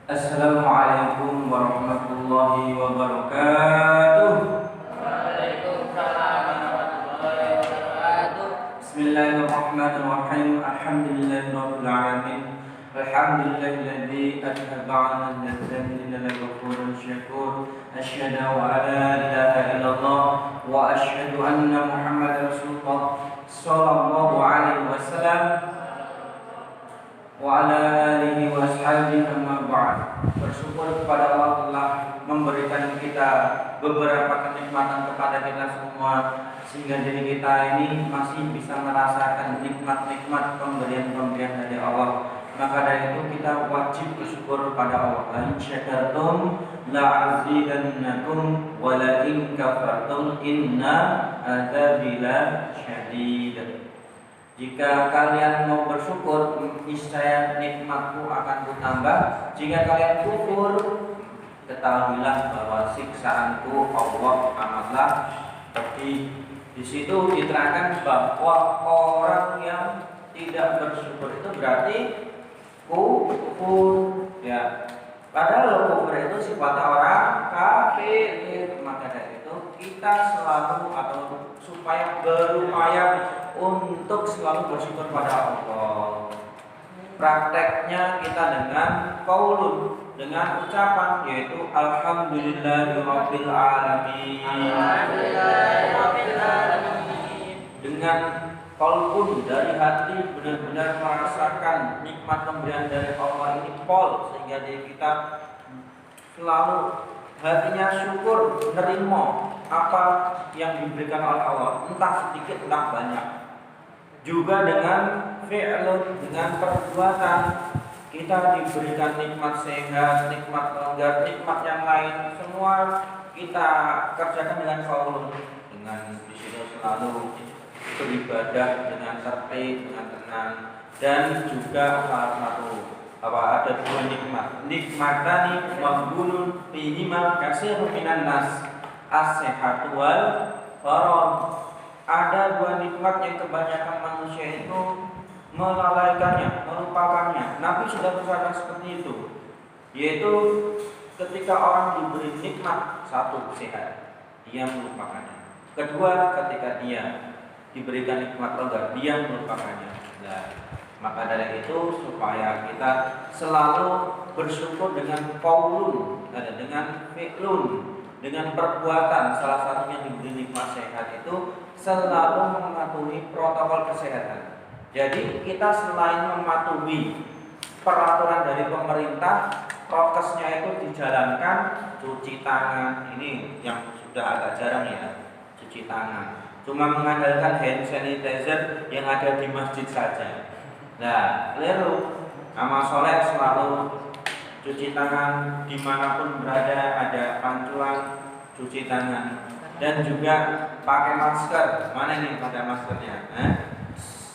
Assalamualaikum warahmatullahi wabarakatuh. Waalaikumsalam warahmatullahi wabarakatuh. Bismillahirrahmanirrahim. Alhamdulillahirabbil alamin. Alhamdulillahilladzi adhaba 'anna al-dhanbi innal ghafurur syakur. Asyhadu an la ilaha illallah wa asyhadu anna Muhammadar Rasulullah sallallahu alaihi wasallam wa ala alihi wa ashabihi amma ba'd. Bersyukur kepada Allah telah memberikan kita beberapa kenikmatan kepada kita semua, sehingga diri kita ini masih bisa merasakan nikmat-nikmat pemberian-pemberian dari Allah. Maka dari itu kita wajib bersyukur kepada Allah. La in syakartum la azidannakum wa la in kafartum inna adzabi lasyadid. Jika kalian mau bersyukur, niscaya nikmatku akan kutambah. Jika kalian kufur, ketahuilah bahwa siksaanku Allah amatlah pedih. Di situ diterangkan bahwa orang yang tidak bersyukur itu berarti kufur. Ya, padahal kufur itu sifatnya orang kafir. Maka dari itu kita selalu atau supaya berupaya untuk selalu bersyukur pada Allah. Prakteknya kita dengan qaulun, dengan ucapan, yaitu alhamdulillahirabbil alamin. Alhamdulillahirabbil alamin. Dengan qalbun, dari hati benar-benar merasakan nikmat pemberian dari Allah ini pol, sehingga diri kita selalu hatinya syukur, menerima apa yang diberikan oleh Allah, entah sedikit entah banyak. Juga dengan fi'lun, dengan perbuatan, kita diberikan nikmat sehat, nikmat longgar, nikmat yang lain, semua kita kerjakan dengan qaulun, dengan di situ selalu beribadah dengan tertib, dengan tenang. Dan juga salah satu ada dua nikmatani maghbunun fihima katsirun minan nas, as-sihhatu wal faragh. Ada dua nikmat yang kebanyakan manusia itu melalaikannya, melupakannya. Nabi sudah bersabda seperti itu, yaitu ketika orang diberi nikmat, satu, sehat, dia melupakannya. Kedua, ketika dia diberikan nikmat longgar, dia melupakannya. Nah, maka dari itu supaya kita selalu bersyukur dengan qaulun, dengan fi'lun, dengan perbuatan. Salah satunya diberi nikmat sehat itu selalu mematuhi protokol kesehatan. Jadi kita selain mematuhi peraturan dari pemerintah, prokesnya itu dijalankan, cuci tangan. Ini yang sudah agak jarang ya, cuci tangan. Cuma mengandalkan hand sanitizer yang ada di masjid saja. Nah, keliru. Amal soleh selalu cuci tangan dimanapun berada, ada pancuran cuci tangan. Dan juga pakai masker. Mana ini pada maskernya?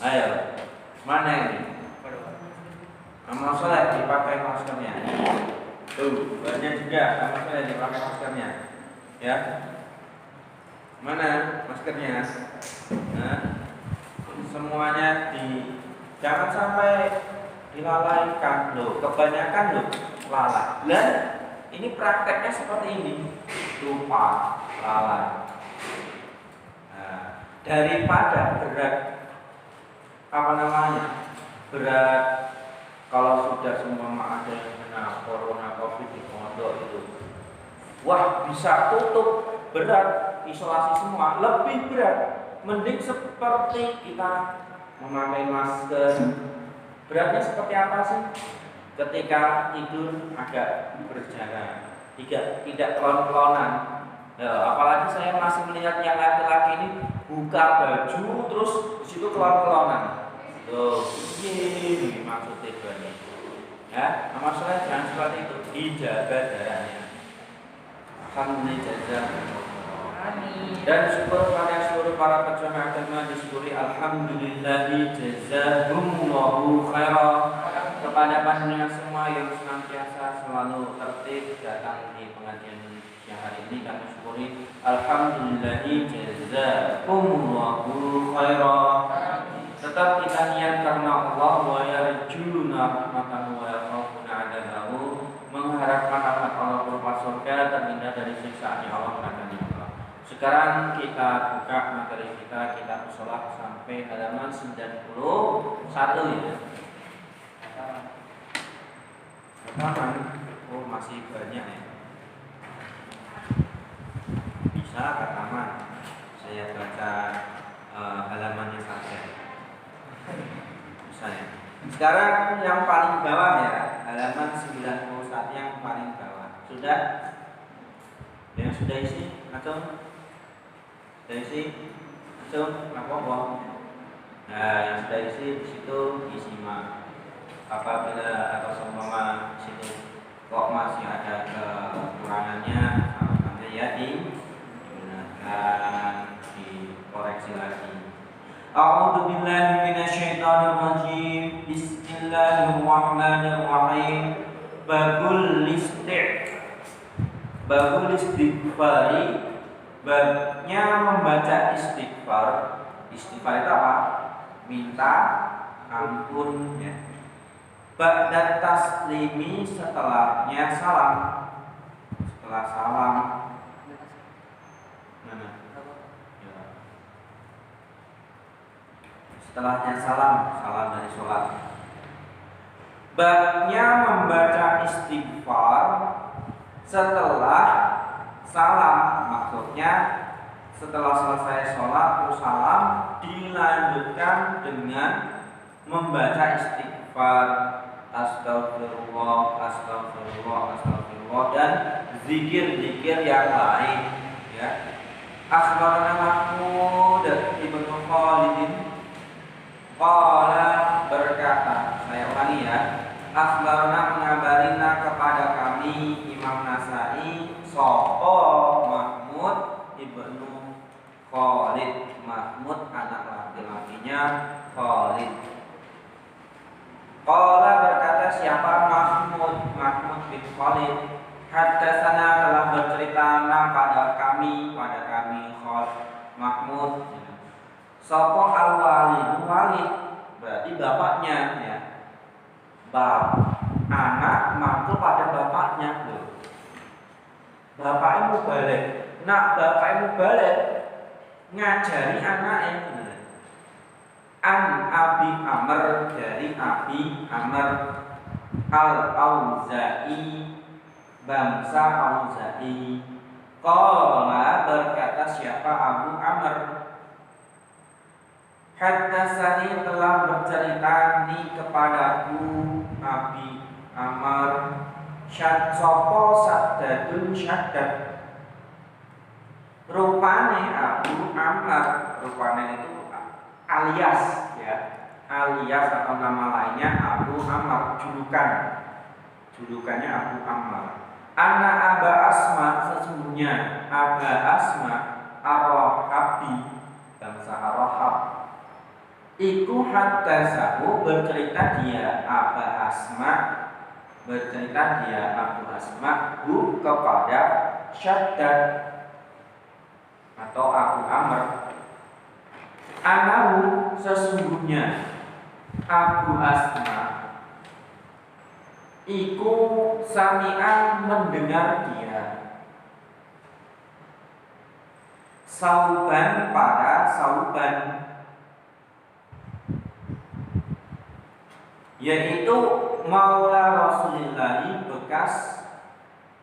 Ayo, mana ini? Amal soleh dipakai maskernya. Tuh, banyak juga amal soleh dipakai maskernya. Ya, mana maskernya? Semuanya jangan sampai dilalaikan loh. Kebanyakan loh lalai. Dan ini prakteknya seperti ini. Lupa, lalai. Daripada berat berat kalau sudah semua ada yang kena corona covid di pondok itu, wah bisa tutup, berat, isolasi semua, lebih berat. Mending seperti kita memakai masker. Beratnya seperti apa sih? Ketika tidur agak berjarak, tidak klon-klonan. Apalagi saya masih melihat yang laki-laki ini buka baju terus di situ klon-klonan. Tuh, ini maksudnya ini. Ya, masalahnya jangan seperti itu. Dijaga jaraknya. Alhamdulillah. Dan syukur pada seluruh para pejuang agama, disyukuri alhamdulillahi jazahumullahu khairan. Kepada panjenengan semua yang senantiasa selalu tertib datang di pengajian yang hari ini, kami syukuri alhamdulillahi jazakumullahu khairan. Tetap kita niat karena Allah wa yarjuna rahmatahu wa yakhafuna 'adabahu, Sekarang kita buka materi kita, kitab sholat sampai halaman 91 ya. Halaman, oh masih banyak ya. Bisa halaman, saya baca halamannya saja. Bisa ya. Sekarang yang paling bawah ya, halaman 91 yang paling bawah. Sudah? Yang sudah isi? Atau? Sudah isi? Atau? Apa? Nah, yang sudah isi di situ disimak. Apabila atau seumpama situ kok masih ada kekurangannya, nanti ya digunakan, dikoreksi lagi. A'udzu billahi minasyaitonir rajim. Bismillahirrahmanirrahim. Babul istighfari, babnya membaca istighfar. Istighfar itu apa? Minta ampun ya. Ba'da taslimi, setelahnya salam. Setelah salam. Mana? Ya. Setelahnya salam dari sholat. Babnya membaca istighfar setelah salam, maksudnya setelah selesai sholat terus salam dilanjutkan dengan membaca istighfar, astagfirullah, astagfirullah, astagfirullah, dan zikir-zikir yang lain ya. Akhbarana Mahmud ibnu Khalid qala, berkata, saya ulangi ya. Akhbarana, mengabarina kepada kami Imam Nasai sopo Mahmud ibnu Khalid. Mahmud anak laki-lakinya Khalid. Qala, berkata siapa Mahmud bin Khalid. Haddatsana, telah bercerita pada kami Mahmud. Sopo al-Walid, Walid berarti bapaknya ya. Anak mantu pada bapaknya loh. Bapaknya mau balik. Nak bapaknya mau balik ngajari anaknya. An Abi Amr, dari Abi Amr al-Auza'i, bangsa Auza'i. Qala, berkata siapa Abu Amr. Haddatsani, telah bercerita ni kepadaku Abi Amr sopo Saddadun Syaddad. Rupane Abu Amr, rupane itu alias ya, alias atau nama lainnya Abu Amr, julukannya Abu Amr. Anak Aba Asma, sesungguhnya Aba Asma Ar-Rahabi, bangsa Ar-Rahab. Iku haddatsahu, bercerita dia Aba Asma, bercerita dia Abu Asma hu kepada Syaddad atau Abu Amr. Anahu, sesungguhnya Abu Asma iku sami'an, mendengar dia, Sauban, pada Sauban, yaitu maula Rasulullah, bekas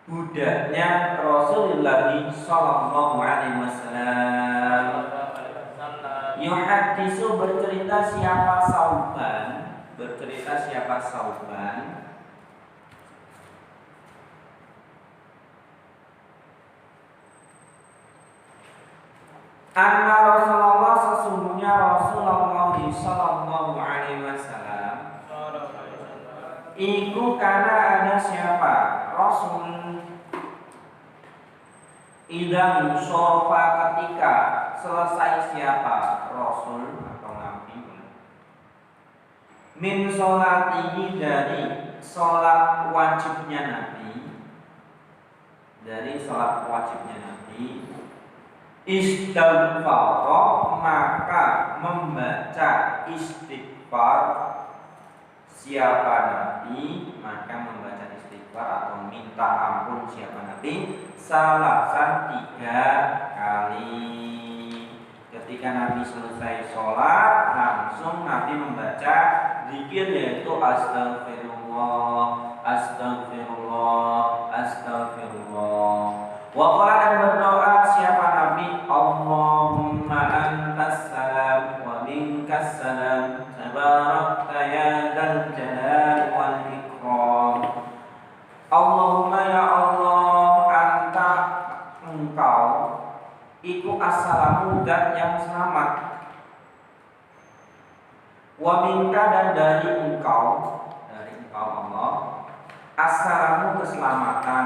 budaknya Rasulullah sallallahu alaihi wasallam. Yuhaddisu, bercerita siapa Sauban, anna Rasulullah, sesungguhnya Rasulullah sallallahu alaihi wasallam iku, karena ada siapa Rasul idang sofa, ketika selesai siapa Rasul atau Nabi min sholatihi, dari sholat wajibnya Nabi, istighfar, maka membaca istighfar siapa Nabi, maka membaca istighfar atau minta ampun siapa Nabi salasan 3 kali. Ketika Nabi selesai sholat, langsung Nabi membaca zikir, yaitu astagfirullah, astagfirullah, astagfirullah. Waqala, dan berdoa siapa Nabi, Allahumma antas salam wa minkas salam, tabarakta ya dzal jalali wal ikram. Allahumma, ya Allah, anta, engkau iku assalamu, dan yang selamat, wa minka, dan dari engkau Allah, assalamu, keselamatan,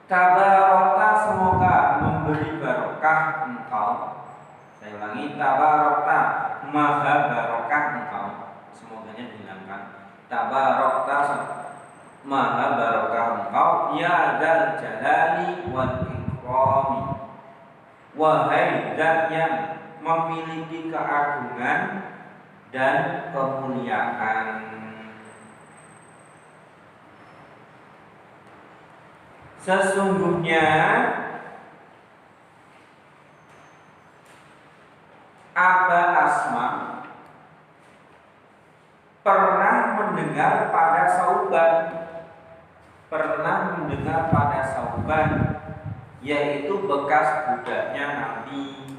tabarakta, semoga memberi barokah engkau. Saya ulangi, tabarakta, maha barokah engkau, semoganya dihilangkan, tabarakta, maha barokah engkau, ya dzal jalali wal ikrami, wahai zat yang memiliki keagungan dan kemuliaan. Sesungguhnya Aba Asma pernah mendengar pada Sauban, yaitu bekas budaknya Nabi,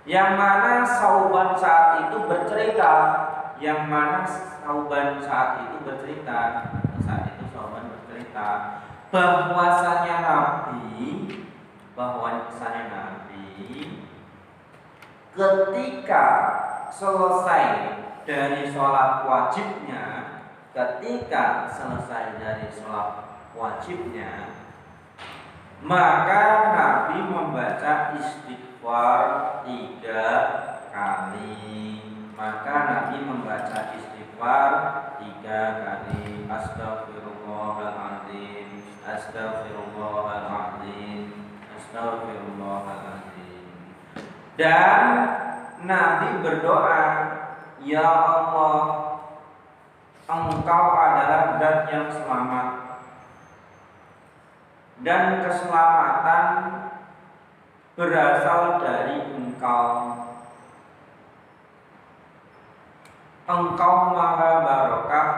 yang mana Sauban saat itu bercerita, bahwasanya Nabi ketika selesai dari sholat wajibnya, maka Nabi membaca istighfar 3 kali. Astagfirullahaladzim, astagfirullahaladzim, astagfirullahaladzim. Dan Nabi berdoa, ya Allah, Engkau adalah zat yang selamat, dan keselamatan berasal dari Engkau. Engkau maha barokah,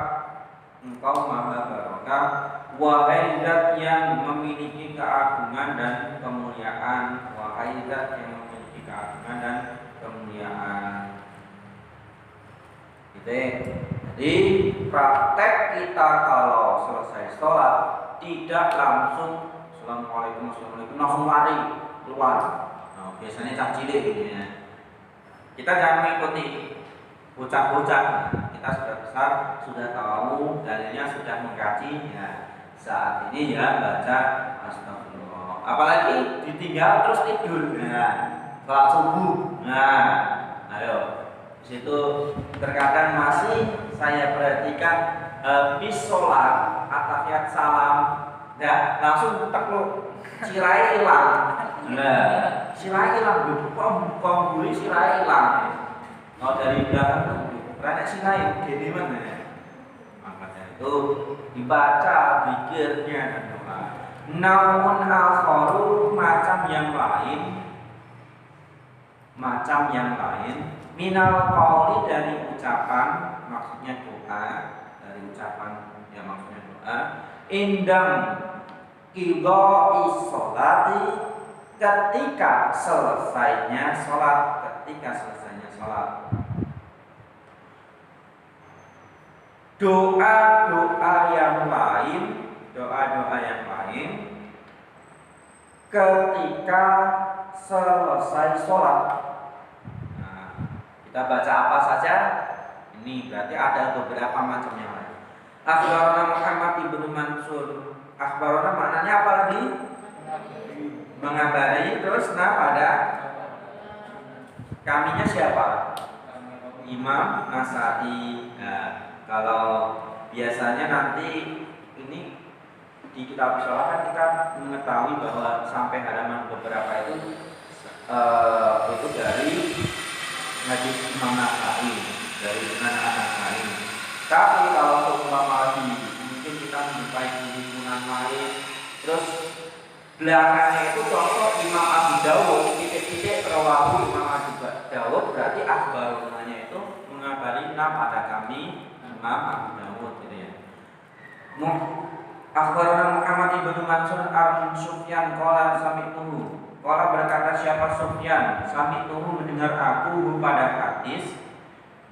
wahai zat yang memiliki keagungan dan kemuliaan. Jadi praktek kita kalau selesai sholat tidak langsung assalamualaikum langsung lari keluar. Nah, biasanya cah cilik gitu ya. Kita jangan mengikuti bocah-bocah. Kita sudah besar, sudah tahu dalilnya, sudah mengkaji ya. Saat ini ya baca astagfirullah. Apalagi ditinggal terus tidur. Nah, sholat subuh. Nah, ayo. Di situ terkadang masih saya perhatikan habis sholat atahiyat salam, nah langsung tekluk, sirai hilang. Nah, sirai hilang, pembuli sirai hilang. Kalau dari belakang karena sirai gini mana? Makanya itu dibaca zikirnya dan doa. Namun akharu, macam yang lain, minal qauli, dari ucapan, maksudnya doa, indang qidha'i sholati, ketika selesainya sholat. Doa-doa yang lain ketika selesai sholat. Nah, kita baca apa saja? Ini berarti ada beberapa macam yang lain. Akhbarana Muhammad ibnu Mansur. Akhbarana maknanya apa lagi? Mengabari. Terus ada kaminya siapa? Imam Nasai. Nah, kalau biasanya nanti ini di kitab sholat kan kita mengetahui bahwa sampai halaman beberapa itu dari hadis Imam Nasai, dari Sunan An-Nasai. Tapi kalau seumpama lagi mungkin kita menjumpai di lingkungan lain Belakangnya itu contoh Imam Abu Dawud titik-titik rawahu Imam Abu Dawud berarti akhbarunanya itu mengabari pada kami Imam Abu Dawud gitu ya. Akhbarana Muhammad ibnu Mansur Sufyan qala sami'tuhu. Qala berkata siapa Sufyan, sami'tuhu mendengar aku pada hadis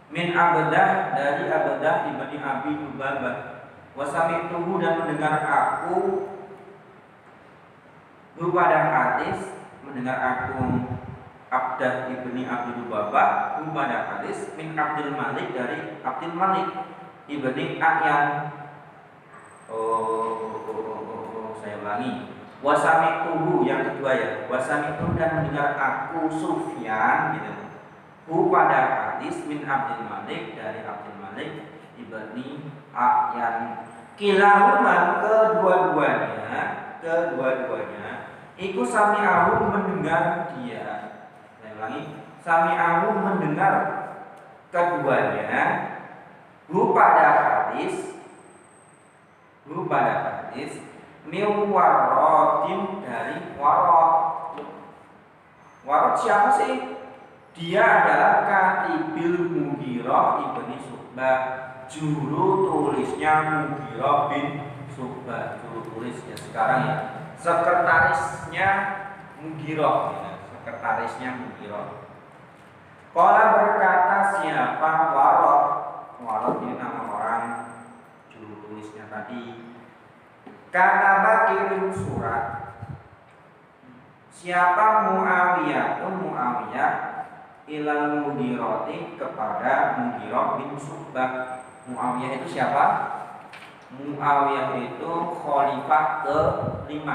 min Abdah dari Abdah ibni Abi Lubabah. Wa sami'tuhu dan mendengar aku pada hadis mendengar aku Abdah ibni Abi Lubabah pada hadis min Abdul Malik dari Abdul Malik ibni A'yan. Saya ulangi. Wasami'tuhu yang kedua ya. Wasami'tuhu dan mendengar aku Sufyan gitu. Pada hadis min Abdul Malik dari Abdul Malik ibni A'yan. Kilahuma kedua-duanya iku sami'ahu mendengar dia. Saya ulangi. Sami'ahu mendengar keduanya pada hadis miwarodin dari warod. Warod siapa sih? Dia adalah Katibil Mughirah ibni Syu'bah, juru tulisnya Mughirah bin Syu'bah, juru tulisnya sekarang ya, sekretarisnya Mughirah ya, sekretarisnya Mughirah. Qala berkata siapa Warod? Warod ini nama orang juru tulisnya tadi. Kata kirim surat. Siapa Muawiyah ilal Mughirati kepada Mughirah bin Syu'bah. Muawiyah itu siapa? Muawiyah itu khalifah ke-5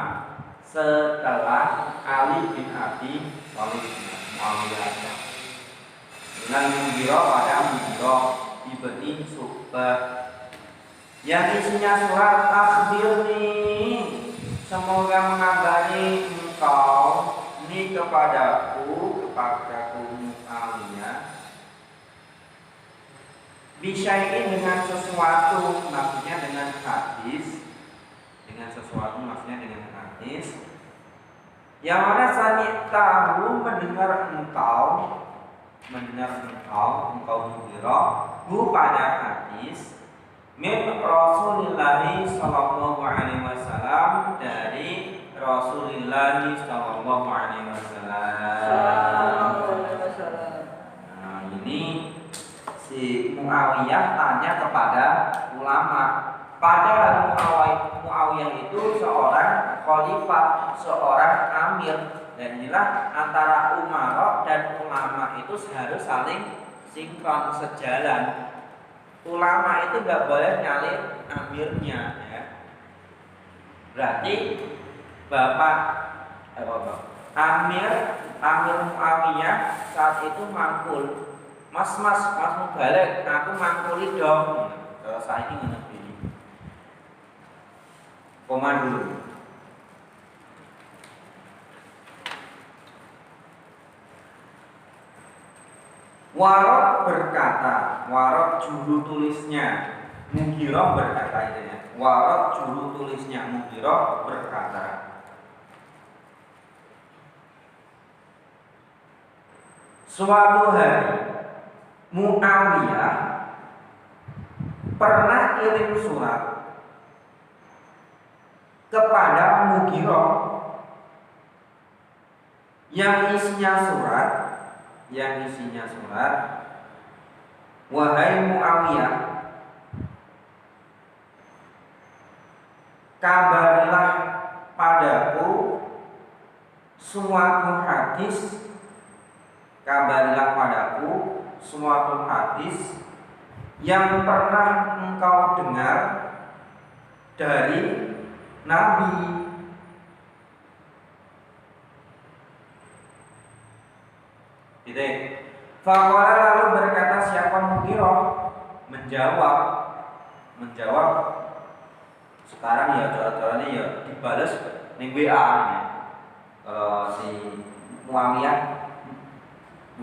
setelah Ali bin Abi Thalib. Muawiyah ilal Mughirah pada Mughirah ibni Syu'bah yang isinya surat akhbirni, semoga mengabari engkau ini kepadaku Muawiyah bisyai'in dengan sesuatu, maksudnya dengan hadis, dengan sesuatu maksudnya dengan hadis yang mana sami'tahu mendengar engkau Mughirah pada hadis min Rasulillahi sallallahu alaihi wasallam dari Rasulillahi sallallahu alaihi wasallam. Nah, ini si Muawiyah tanya kepada ulama. Padahal Muawiyah itu seorang khalifah, seorang amir, dan inilah antara umara dan ulama itu harus saling sinkron, sejalan. Ulama itu nggak boleh nyalin amirnya ya. Berarti Amir Muawiyah saat itu mangkul. Mas Mubalek, aku mangkuli dong. Kalau saya ini ngerti. Koma dulu. Warod berkata, Warod juru tulisnya Mughirah berkata itu ya. Warod juru tulisnya Mughirah berkata, suatu hari Muawiyah pernah kirim surat kepada Mughirah yang isinya surat, wahai Muawiyah, kabarilah padaku suatu hadis yang pernah engkau dengar dari Nabi. Faqala lalu berkata siapa Mughirah menjawab sekarang ya cara-caranya ya dibales ning WA ya. Kalau si Muawiyah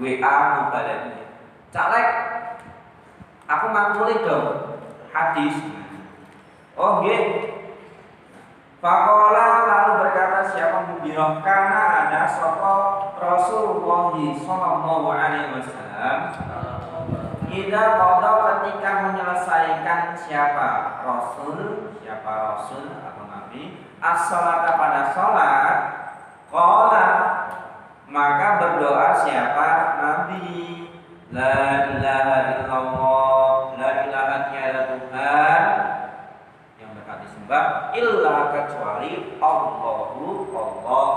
WA Mubalek Calek aku mangkuli dong hadis. Oh nggih. Faqala lalu berkata siapa Mughirah, karena ada sapa Rasulullah sallallahu alaihi wasallam idza qada ketika menyelesaikan siapa Rasul atau Nabi as-salata pada salat, qala maka berdoa siapa Nabi, la ilaha illallah, la ilaha tiada Tuhan yang berhak disembah illa kecuali Allahu Allah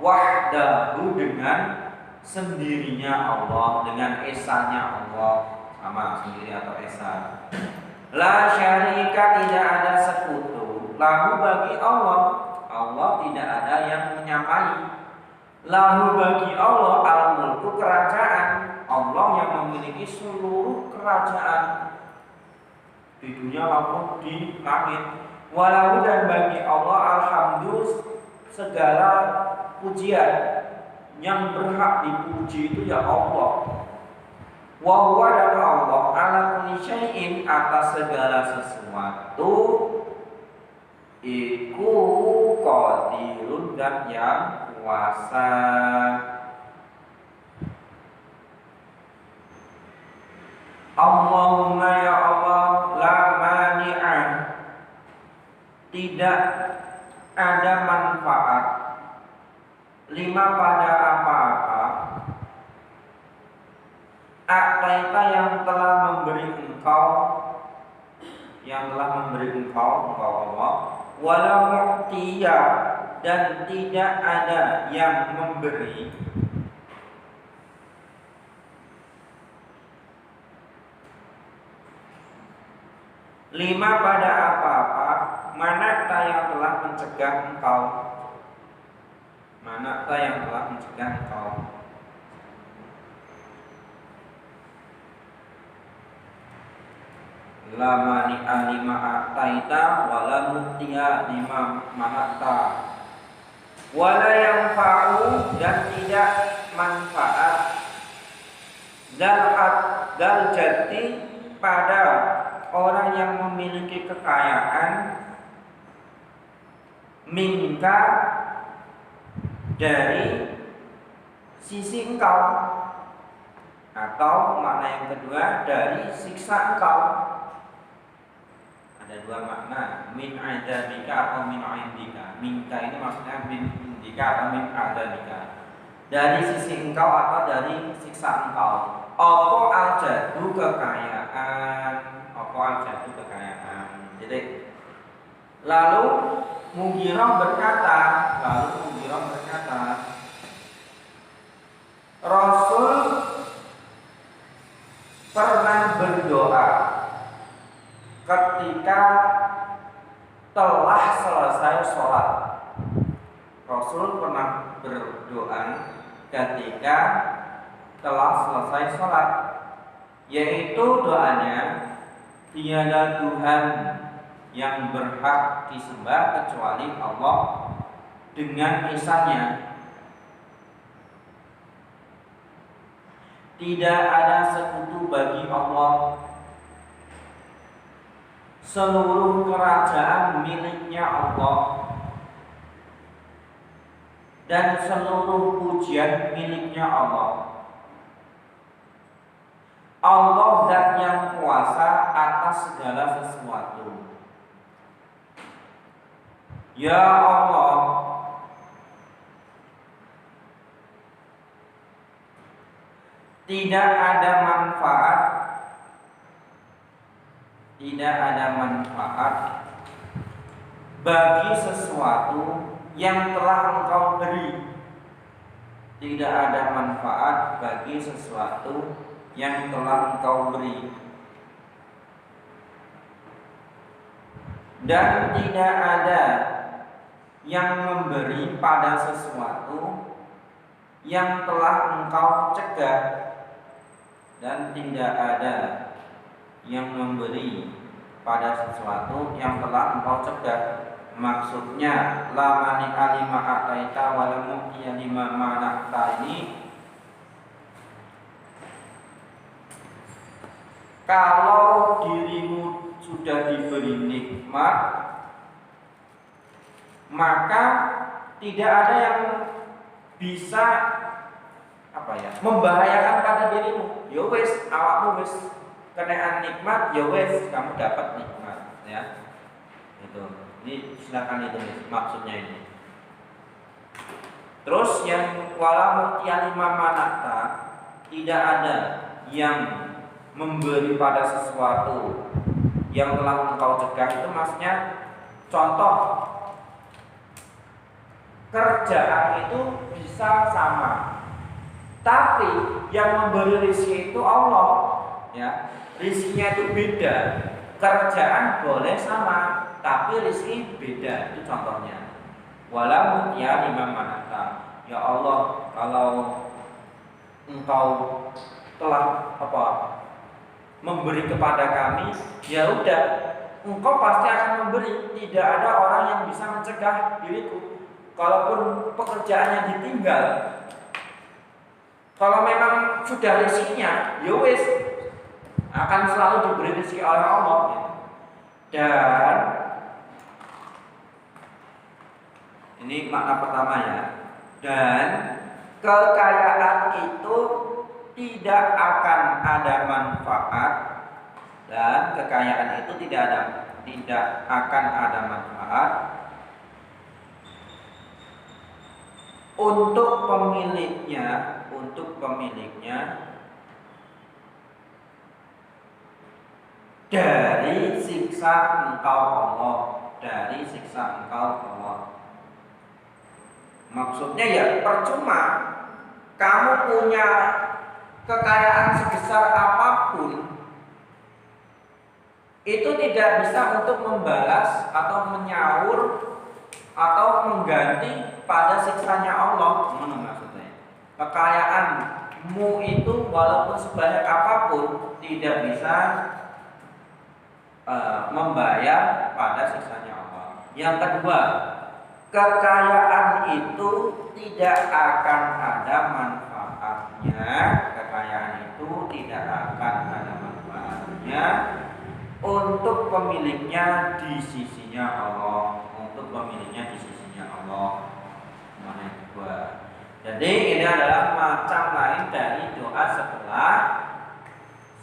wahdahu dengan sendirinya Allah, dengan esanya Allah, sama sendiri atau esa. La syarika tidak ada sekutu lahu bagi Allah, Allah tidak ada yang menyamai. Lahu bagi Allah al-mulku kerajaan, Allah yang memiliki seluruh kerajaan di dunia maupun di langit. Walau dan bagi Allah alhamdu segala pujian, yang berhak dipuji itu ya Allah. Wa huwa dan Allah ala kulli syai'in atas segala sesuatu iku qadirun dan yang kuasa. Allahumma ya Allah la mani'an, tidak ada manfaat lima pada apa-apa ataita yang telah memberi engkau Allah, wala mu'tiya dan tidak ada yang memberi lima pada apa-apa manakah yang telah mencegah engkau, la mani'a lima ataita wala mu'tiya lima manakta, wala yang fa'u dan tidak manfaat dal jati pada orang yang memiliki kekayaan minka dari sisi engkau, atau makna yang kedua dari siksa engkau. Ada dua makna, min adzabika atau min indika. Minka ini maksudnya min indika atau min adzabika, dari sisi engkau atau dari siksa engkau. Apa aljadu kekayaan, jadi lalu Mughirah berkata, Rasul pernah berdoa ketika telah selesai sholat. Rasul pernah berdoa ketika telah selesai sholat, yaitu doanya, tiada Tuhan yang berhak disembah kecuali Allah dengan esanya, tidak ada sekutu bagi Allah, seluruh kerajaan miliknya Allah, dan seluruh pujian miliknya Allah. Allah zat yang kuasa atas segala sesuatu. Ya Allah, tidak ada manfaat bagi sesuatu yang telah engkau beri. Tidak ada manfaat bagi sesuatu yang telah engkau beri, dan tidak ada yang memberi pada sesuatu yang telah engkau cegah, dan tidak ada yang memberi pada sesuatu yang telah engkau cegah. Maksudnya la mani'a lima ataita wa la mu'tiya lima mana'ta ini, kalau dirimu sudah diberi nikmat maka tidak ada yang bisa membahayakan pada dirimu. Ya wis, awakmu wis kenaan nikmat, ya wis kamu dapat nikmat, ya. Itu. Ini silakan itu maksudnya ini. Terus yang wala mu'tiya lima manata, tidak ada yang memberi pada sesuatu yang telah engkau cegah. Itu maksudnya contoh kerjaan itu bisa sama, tapi yang memberi rezeki itu Allah, ya. Rezekinya itu beda. Kerjaan boleh sama, tapi rezeki beda. Itu contohnya. Walau ya lima manata. Ya Allah, kalau engkau telah memberi kepada kami, ya udah, engkau pasti akan memberi. Tidak ada orang yang bisa mencegah diriku. Kalaupun pekerjaannya ditinggal, kalau memang sudah rezekinya, ya wis akan selalu diberi rezeki oleh Allah. Dan ini makna pertama ya. Dan kekayaan itu tidak akan ada manfaat, dan kekayaan itu tidak akan ada manfaat untuk pemiliknya dari siksa engkau Allah, Maksudnya ya percuma kamu punya kekayaan sebesar apapun, itu tidak bisa untuk membalas atau menyaur atau mengganti pada siksanya Allah. Maksudnya kekayaanmu itu walaupun sebanyak apapun tidak bisa membayar pada siksanya Allah. Yang kedua, kekayaan itu tidak akan ada manfaatnya. Untuk pemiliknya di sisinya Allah. Mana kedua. Jadi ini adalah macam lain dari doa setelah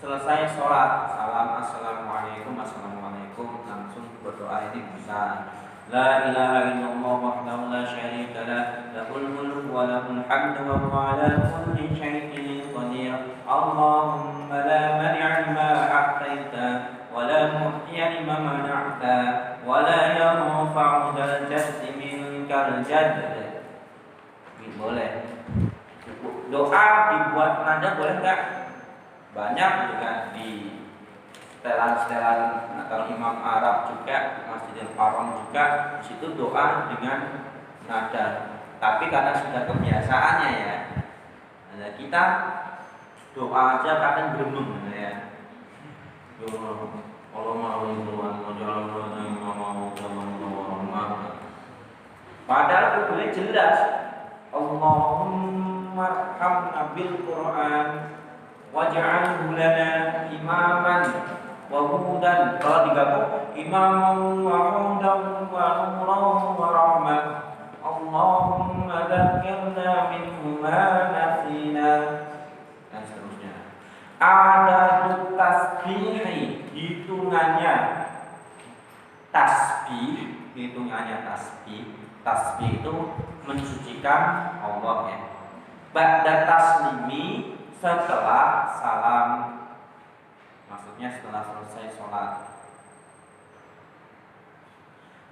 selesai sholat. Assalamualaikum langsung berdoa ini bisa. La ilaha illallah wahdahu la syarika lah, lahul mulku wa lahul hamdu wa huwa ala kulli syai'in qadir. Allahumma la mani'a lima a'taita wa la mu'tiya lima mana'ta wa la yanfa'u dzal jaddi minkal jadd. Boleh. Doa dibuat nada boleh enggak? Banyak juga di setelan atau imam Arab juga, Masjidil Haram juga, di situ doa dengan nada. Tapi karena sudah kebiasaannya ya, nah, kita doa aja kadang gremeng ya. Padahal boleh jelas, Allahumma arhamna bil Qur'an waj'alhu lana imaman wa hudan. Kalau digabung imaman wa hudan wa nuran wa rahmah. Allahumma dzakkirna minhu ma nasina, dan seterusnya. Adadut tasbih, hitungannya tasbih. Tasbih itu mensucikan Allah ya. Ba'da taslimi, setelah salam, maksudnya setelah selesai sholat.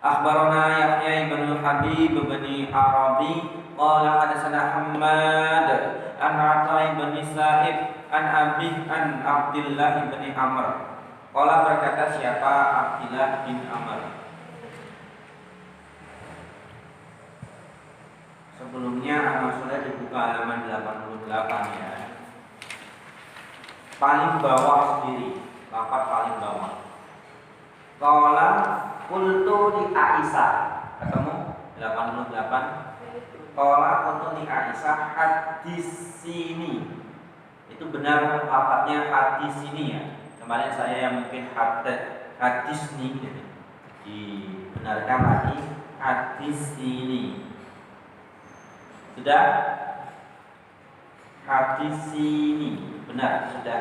Akhbarana Yahya ibn Habib bin Arabi qala hadatsana Hammad an Atha ibn Sa'ib an Abi an Abdullah bin Amr. Qala berkata siapa? Abdullah bin Amr. Sebelumnya Ahmad Soleh dibuka halaman 88 ya. Paling bawah sendiri, lapat paling bawah. Qala qultu li Aisyah, ketemu 88. Qala qultu li Aisyah hadis sini. Itu benar lafadznya hadis sini ya. Kemarin saya yang mungkin hadis nih gitu. Dibenarkan lagi hadis ini. Sudah? Hadis ini benar, sudah.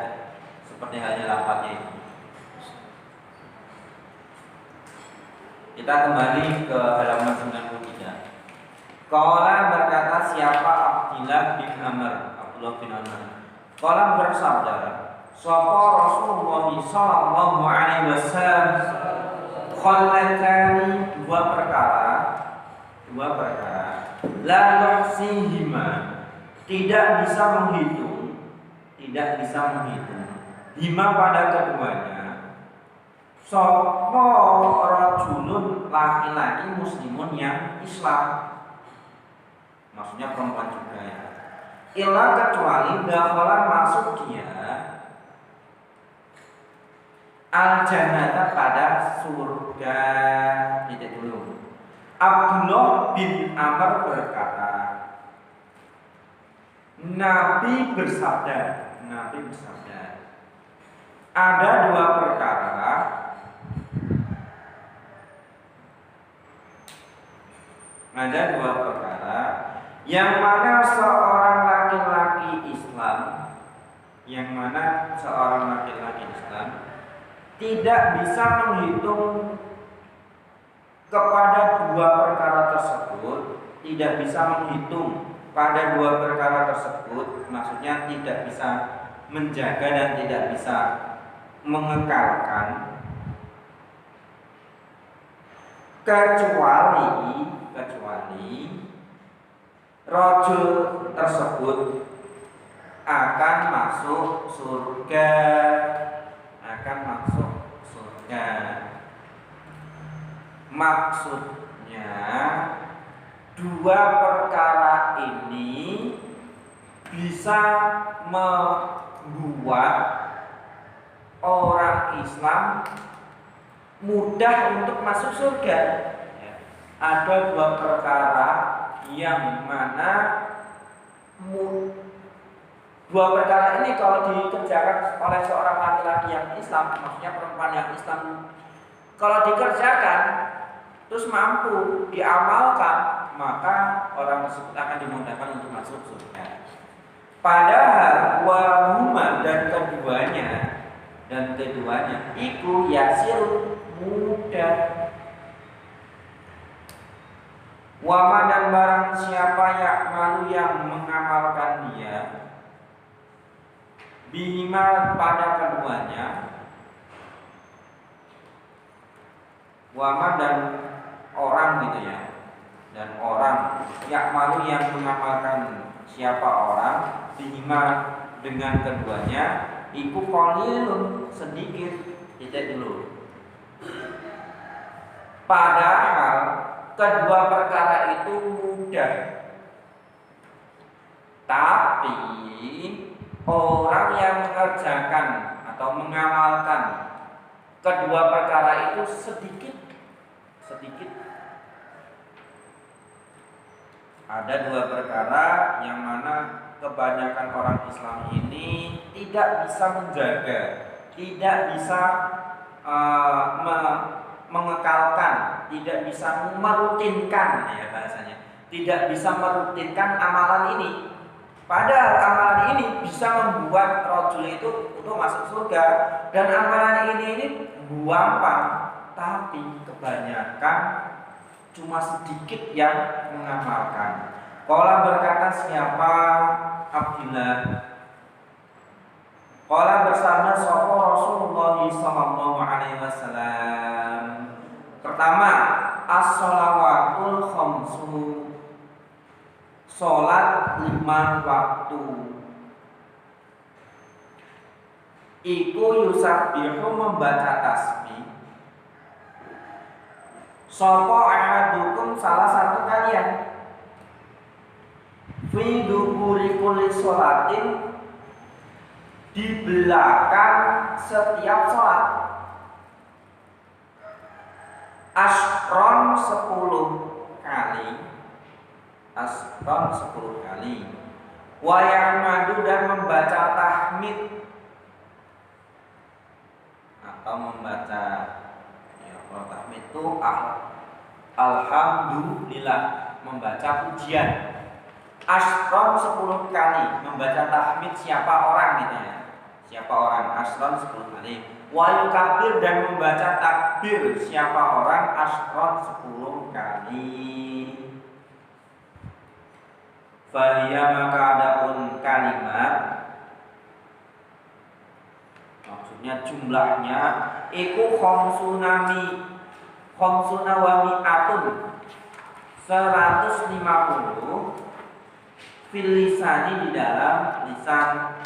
Seperti halnya lafadznya itu. Kita kembali ke halaman 93. Qala berkata siapa Abdullah bin Amr. Qala bersabda, sapa Rasulullah sallallahu alaihi wasallam khallatani dua perkara la yuhsihima tidak bisa menghitung hima pada keduanya sapa rajulun laki-laki muslimun yang Islam, maksudnya perempuan juga ya, illa kecuali dakhala masuk dia al-jannata pada surga. Titik dulu. Abdullah bin Amr berkata, Nabi bersabda, ada dua perkara yang mana seorang laki-laki Islam tidak bisa menghitung kepada dua perkara tersebut, maksudnya tidak bisa menjaga dan tidak bisa mengekalkan, kecuali rajul tersebut akan masuk surga. Maksudnya dua perkara ini bisa membuat orang Islam mudah untuk masuk surga. Ada dua perkara yang mana dua perkara ini kalau dikerjakan oleh seorang laki-laki yang Islam, maksudnya perempuan yang Islam, kalau dikerjakan terus mampu diamalkan, maka orang tersebut akan dimudahkan untuk masuk surga. Padahal wahuma dan keduanya iku yasir mudah. Wama dan barang siapa malu yang mengamalkan dia bihima pada keduanya, wama dan orang gitu ya, dan orang malu yang mengamalkan siapa orang bihima dengan keduanya iku qalilun sedikit. Tidak dulu. Padahal kedua perkara itu mudah, tapi orang yang mengerjakan atau mengamalkan kedua perkara itu sedikit. Ada dua perkara yang mana kebanyakan orang Islam ini tidak bisa menjaga, tidak bisa mengekalkan, tidak bisa merutinkan, ya bahasanya, tidak bisa merutinkan amalan ini. Padahal amalan ini bisa membuat rajul itu untuk masuk surga, dan amalan ini gampang, tapi kebanyakan cuma sedikit yang mengamalkan. Qala berkata siapa Abdullah, qala bersabda sapa Rasulullah sallallahu alaihi wasallam. Pertama, as-shalawatul khamsu, salat 5 waktu. Iku yusabbihu membaca tasbih. Sapa ahadukum salah satu kalian fi duburi kulli sholatin, di belakang setiap sholat, asron 10 kali, wa yahmadu dan membaca tahmid atau membaca, ya, kalau tahmid itu alhamdulillah, membaca pujian. Asron 10 kali, membaca tahmid siapa orang gitu ya. Siapa orang, asron 10 kali. Wa yukabir, dan membaca takbir siapa orang, asron 10 kali. Fahiyya, maka adapun kalimat, maksudnya jumlahnya, iku khomsunami, khomsunawami atun, 150 fil lisani, di dalam lisan.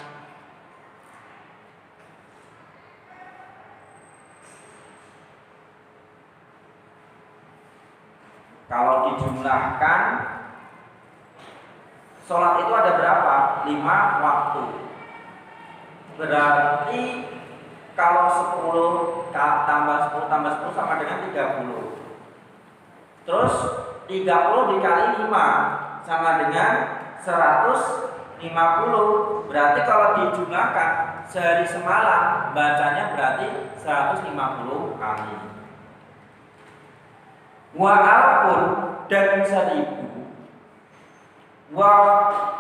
Kalau dijumlahkan, sholat itu ada berapa? 5 waktu. Berarti kalau 10 tambah 10 tambah 10 sama dengan 30. Terus 30 dikali 5 sama dengan 150. Berarti kalau dijumlahkan sehari semalam bacanya berarti 150 kali. Wa alfun, dan 1000. Wa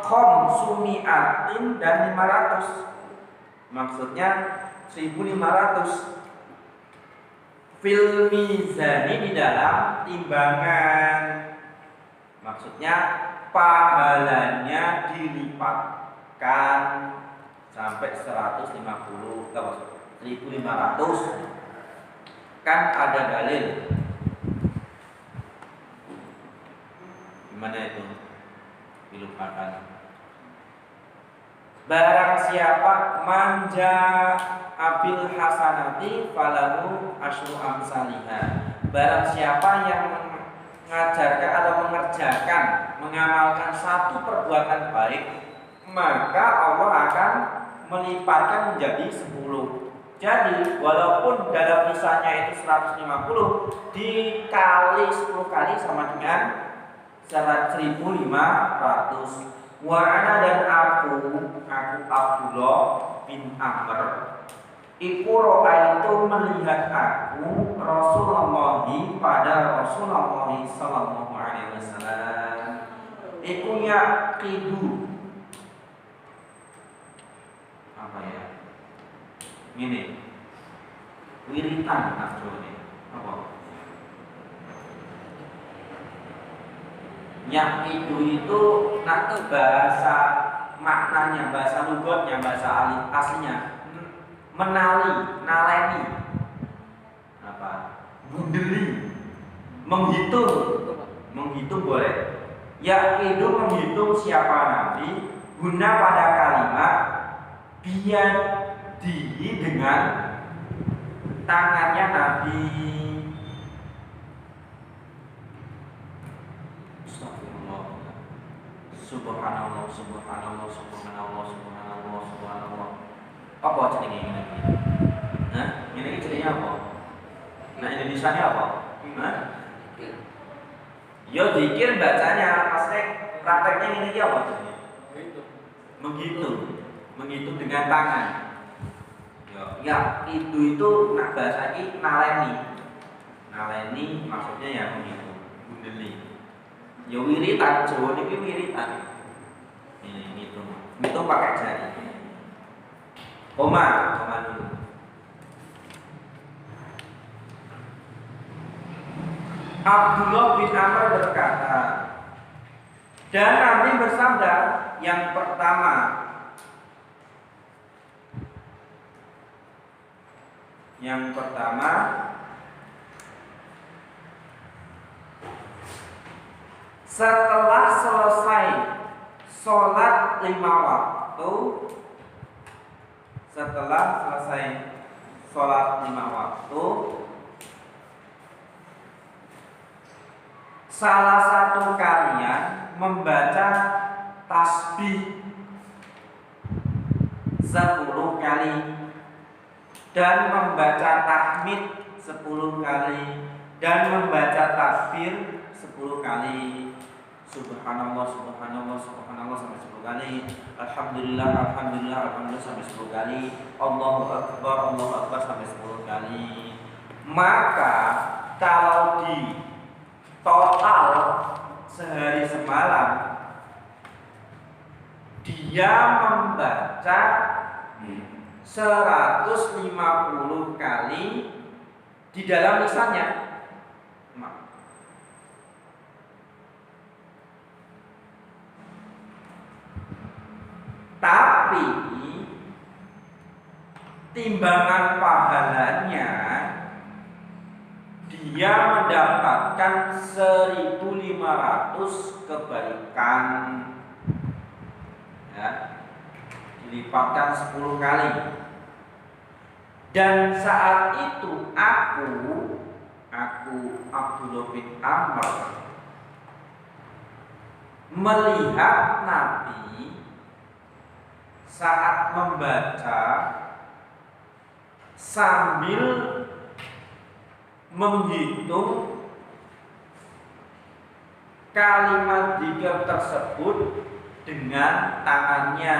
khomsumi'atin, dan 500. Maksudnya 1500. Fil mizani, di dalam timbangan. Maksudnya pahalanya dilipatkan sampai 150 ke 1500. Kan ada dalil. Gimana itu? Dilupakan. Barang siapa manja abil hasanati falahu asyru amsalihah. Barang siapa yang mengajarkan atau mengerjakan, mengamalkan satu perbuatan baik, maka Allah akan melipatkan menjadi 10. Jadi walaupun dalam misalnya itu 150 dikali 10 kali sama dengan 1.500. Wa ana, dan aku Abdullah bin Amr, iku ro'aitu, melihat aku Rasulullah, pada Rasulullah sallallahu alaihi wasallam, iku yaqidu, apa ya? Ini wiritan asline apa? Yaqidu itu nanti bahasa maknanya, bahasa lughatnya, bahasa aslinya menali, naleni, apa? Bundeli, menghitung boleh. Yaqidu, menghitung siapa Nabi, guna pada kalimat biyadihi, dengan tangannya Nabi. Subhanallah, subhanallah, subhanallah, subhanallah, subhanallah. Apa jenenge ini? Hah? Ini jenenge apa? Nah, Indonesianya apa? Hah? Yo zikir bacanya, maksudnya prakteknya ini apa jenenge? Menghitung dengan tangan. Yo, ya itu nak bahasa ini naleni. Naleni maksudnya ya menghitung, bundeli. Ya wiritan, Jawa ini wiritan. Ini ngitung pakai jari. Koma dulu. Abdullah bin Amr berkata, dan Nabi bersabda, yang pertama, setelah selesai sholat 5 waktu, salah satu kalian membaca tasbih 10 kali dan membaca tahmid 10 kali dan membaca takbir 10 kali. Subhanallah, subhanallah, subhanallah sampai 10 kali. Alhamdulillah, alhamdulillah, alhamdulillah sampai 10 kali. Allahu akbar sampai 10 kali. Maka kalau total sehari semalam dia membaca 150 kali di dalam lisannya. Tapi timbangan pahalanya dia mendapatkan 1.500 kebaikan, ya, dilipatkan 10 kali. Dan saat itu aku Abdullah bin Amr melihat Nabi saat membaca sambil menghitung kalimat dzikir tersebut dengan tangannya.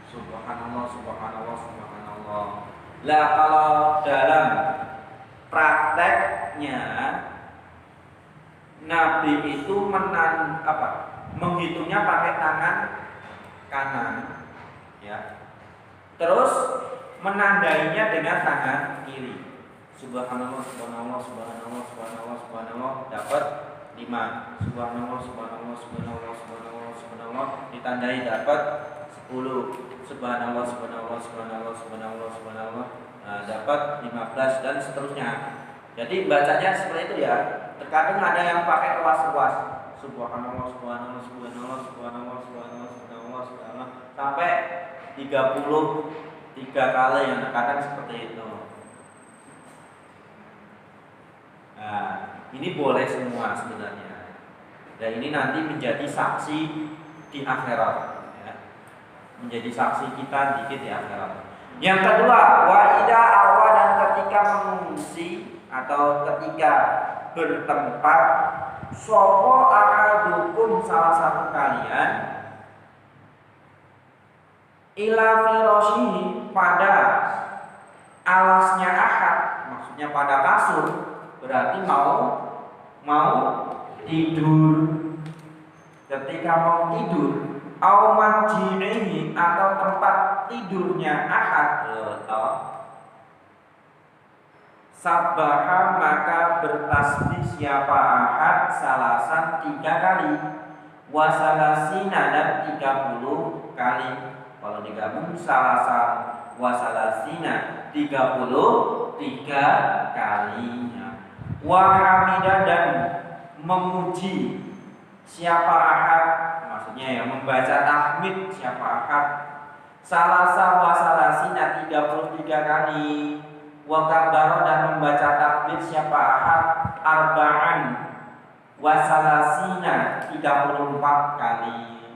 Subhanallah, subhanallah, subhanallah. Lah kalau dalam prakteknya Nabi itu menghitungnya pakai tangan kanan, ya. Terus menandainya dengan tangan kiri. Subhanallah, subhanallah, subhanallah, subhanallah, subhanallah, dapat 5. Subhanallah, subhanallah, subhanallah, subhanallah, subhanallah, ditandai dapat 10. Subhanallah, subhanallah, subhanallah, subhanallah, subhanallah, dapat 15 dan seterusnya. Jadi bacanya seperti itu ya. Terkadang ada yang pakai ruas-ruas. Subhanallah, subhanallah, subhanallah, subhanallah, subhanallah, subhanallah, subhanallah, sampai 33 kali yang terkadang seperti itu. Nah, ini boleh semua sebenarnya. Dan ini nanti menjadi saksi di akhirat, ya. Menjadi saksi kita dikit di akhirat. Yang kedua, wa ida awa, dan ketika mengungsi atau ketika bertempat, sopo ahadukum, salah satu kalian, ila firashihi, pada alasnya ahad, maksudnya pada kasur, berarti mau tidur. Ketika mau tidur, au manjinihi, atau tempat tidurnya ahad, sabbaha, maka bertasbih siapa ahad salasan 3 kali, wasalasina, dan 30 kali. Kalau digabung salasan wasalasina 33 kalinya. Wahamidah, dan memuji siapa ahad, maksudnya yang membaca tahmid siapa ahad, salasa wasalasina 33 kali. Wakabaro, dan membaca takbir siapa ahad, arba'an wasalasina 34 kali.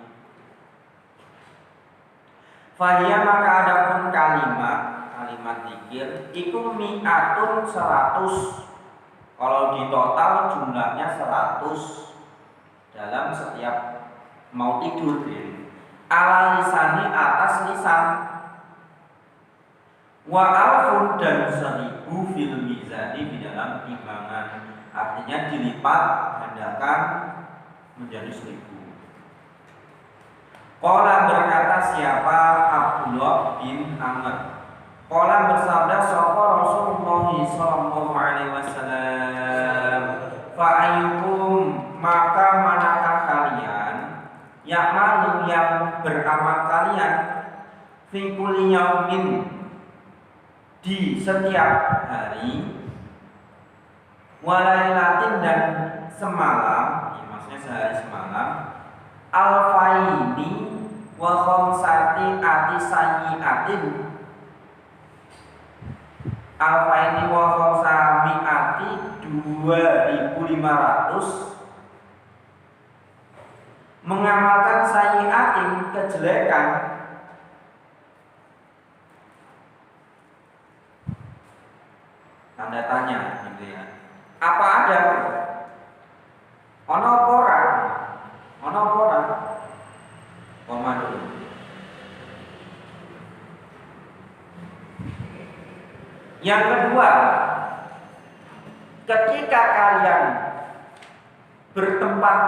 Fahiyah, maka adapun kalimat dzikir iku mi'atun 100. Kalau di total jumlahnya 100 dalam setiap mau tidur, ala lisani, atas lisan. Wa alfun, dan 1000 fil mizani, di dalam timbangan. Artinya dilipat gandakan menjadi 1000. Qala, berkata siapa Abdullah bin Amr. Qala, bersabda sapa Rasulullah sallallahu alaihi wasallam, fa ayyukum, maka manakah kalian, ya'malu, yang beramal kalian, fi kulli yaumin, di setiap hari, walailatin, dan semalam, ya, maksudnya sehari semalam, alfaini wa khamsati sayyi'atin, alfaini wa khamsati 2500, mengamalkan sayyi'atin, kejelekan, tanda tanya gitu ya. Apa ada? Ono ora? Ono ora? Koma dulu. Yang kedua, ketika kalian bertempat,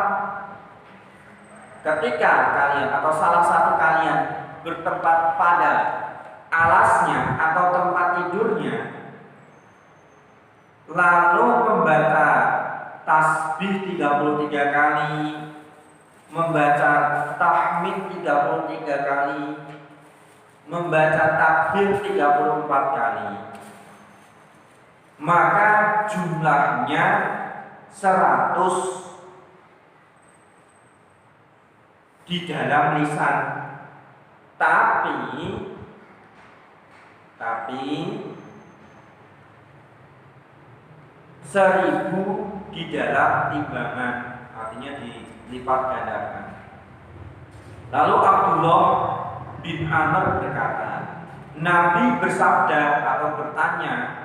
ketika kalian atau salah satu kalian bertempat pada alasnya atau tempat tidurnya, lalu membaca tasbih 33 kali, membaca tahmid 33 kali, membaca takbir 34 kali, maka jumlahnya 100 di dalam lisan, tapi 1000 di dalam timbangan, artinya dilipat gandakan. Lalu Abdullah bin Amr berkata, Nabi bersabda atau bertanya,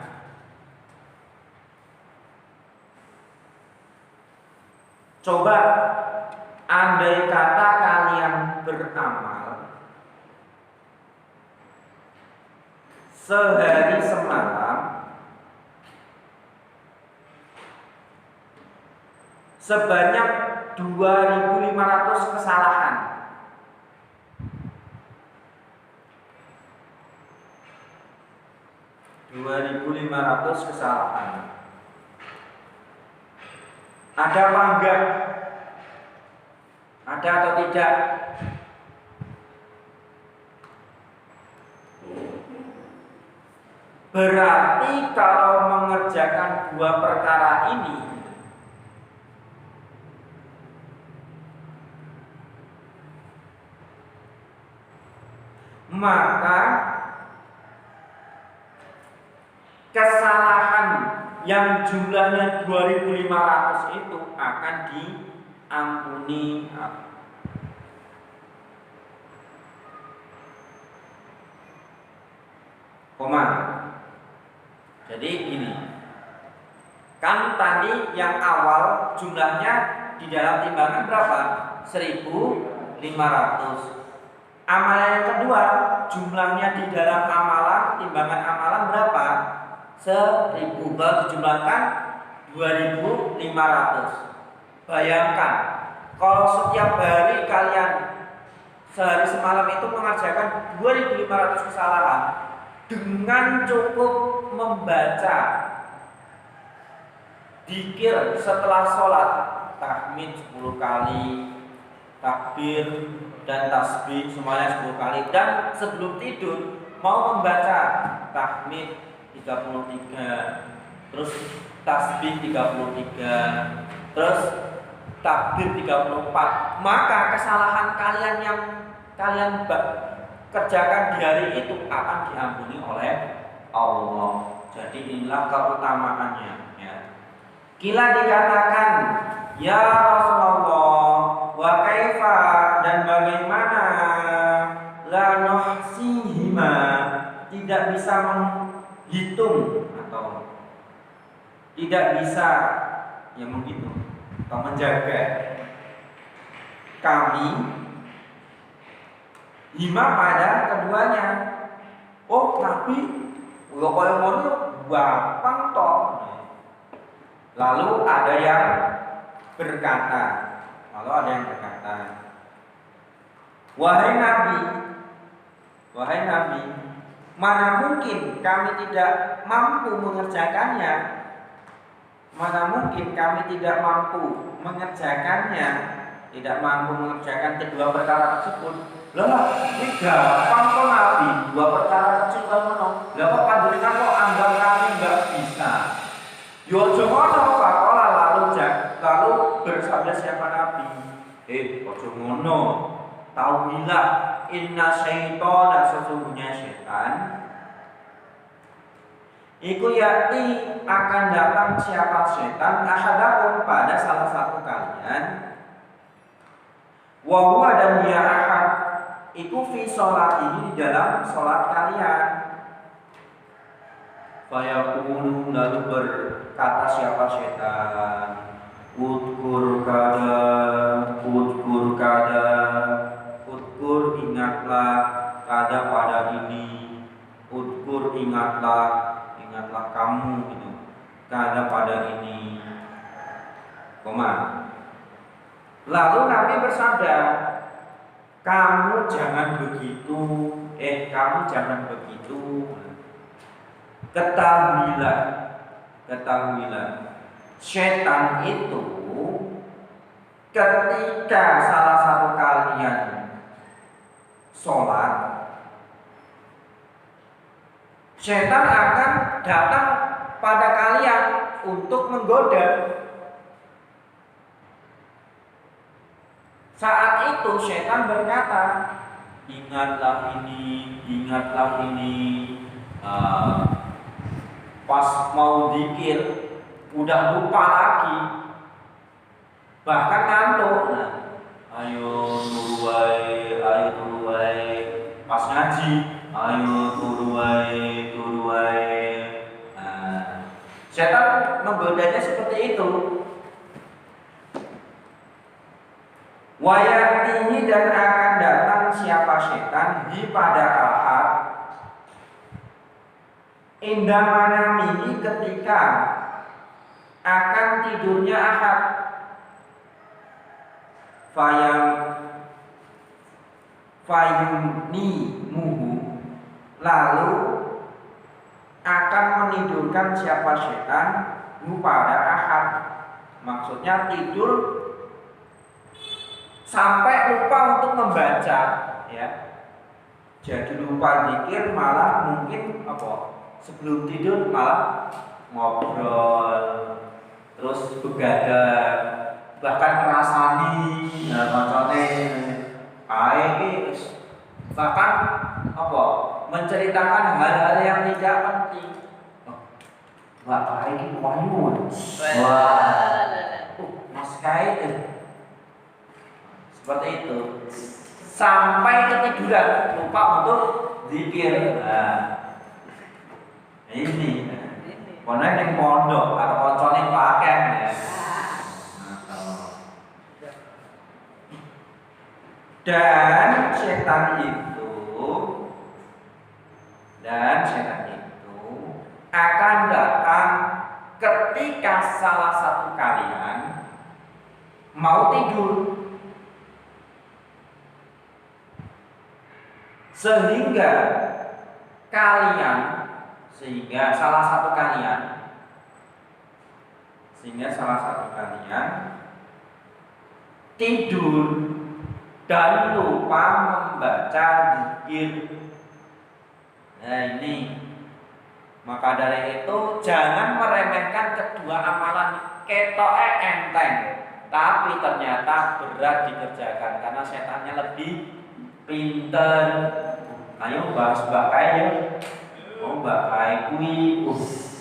coba andai kata kalian beramal sehari semalam sebanyak 2.500 kesalahan. Ada apa enggak? Ada atau tidak? Berarti kalau mengerjakan dua perkara ini, maka kesalahan yang jumlahnya 2.500 itu akan diampuni. Jadi ini kan tadi yang awal jumlahnya di dalam timbangan berapa? 1.500. Amalan yang kedua jumlahnya di dalam amalan, timbangan amalan berapa? 1.000. Kalau dijumlahkan 2.500. Bayangkan kalau setiap hari kalian sehari semalam itu mengerjakan 2.500 kesalahan dengan cukup membaca dzikir setelah sholat, tahmid 10 kali, takbir dan tasbih semuanya 10 kali, dan sebelum tidur mau membaca tahmid 33, terus tasbih 33, terus takbir 34, maka kesalahan kalian yang kalian kerjakan di hari itu akan diampuni oleh Allah. Jadi inilah keutamaannya, ya. Kila dikatakan, ya Rasulullah, wa kaifa, dan bagaimana, la nuhsihima, tidak bisa menghitung atau tidak bisa menghitung atau menjaga kami hima pada keduanya. Oh Nabi, ulo koyo ngono gampang toh. Lalu ada yang berkata, wahai Nabi, mana mungkin kami tidak mampu mengerjakannya? Mana mungkin kami tidak mampu mengerjakannya? Tidak mampu mengerjakan kedua perkara tersebut. Lah, ini gampang kok Nabi, dua perkara kecil kan ngono. Lah kok panjenengan kok anggap kami enggak bisa? Yo aja ngono, pakola lalu bersabda siapa Nabi? Ojo ngono. Tauhilah inna syaitana, sesungguhnya setan iku yakti akan datang siapa setan ahadakum pada salah satu kalian, wa huwa, dan dia ahad iku fi sholat ini, di dalam sholat kalian. Fayaqulu, lalu berkata siapa setan, udkur udkur ingatlah kada pada ini, udkur ingatlah kamu gitu, kada pada ini, Lalu Nabi bersabda, kamu jangan begitu, kamu jangan begitu. Ketahuilah, setan itu ketika salah satu kalian sholat, setan akan datang pada kalian untuk menggoda. Saat itu setan berkata, ingatlah ini. Pas mau zikir udah lupa lagi, bahkan ngantuk. Ayo turu wae. Pas ngaji, ayo turu wae. Setan menggodanya seperti itu. Wayatihi, dan akan datang siapa setan di pada ahad indah manamihi, ketika akan tidurnya ahad. Fayunimuhu, lalu akan menidurkan siapa setan pada ahad. Maksudnya tidur sampai lupa untuk membaca, ya. Jadi lupa zikir, malah mungkin sebelum tidur malah ngobrol, terus begadang, bahkan ngerasani koncone bahkan menceritakan hal-hal yang tidak penting. Wah, ini wayun. Wah, mas kait. Seperti itu. Sampai ketiduran, lupa untuk zikir. Ini kono ning pondok atau koncone paken ya. Dan setan itu akan datang ketika salah satu kalian mau tidur, sehingga salah satu kalian tidur dan lupa membaca zikir. Nah ini, maka dari itu jangan meremehkan kedua amalan. Ketoke enteng, tapi ternyata berat dikerjakan karena setannya lebih pinter. Ayo bahas Mbak Kai ya. Mbak Kai kui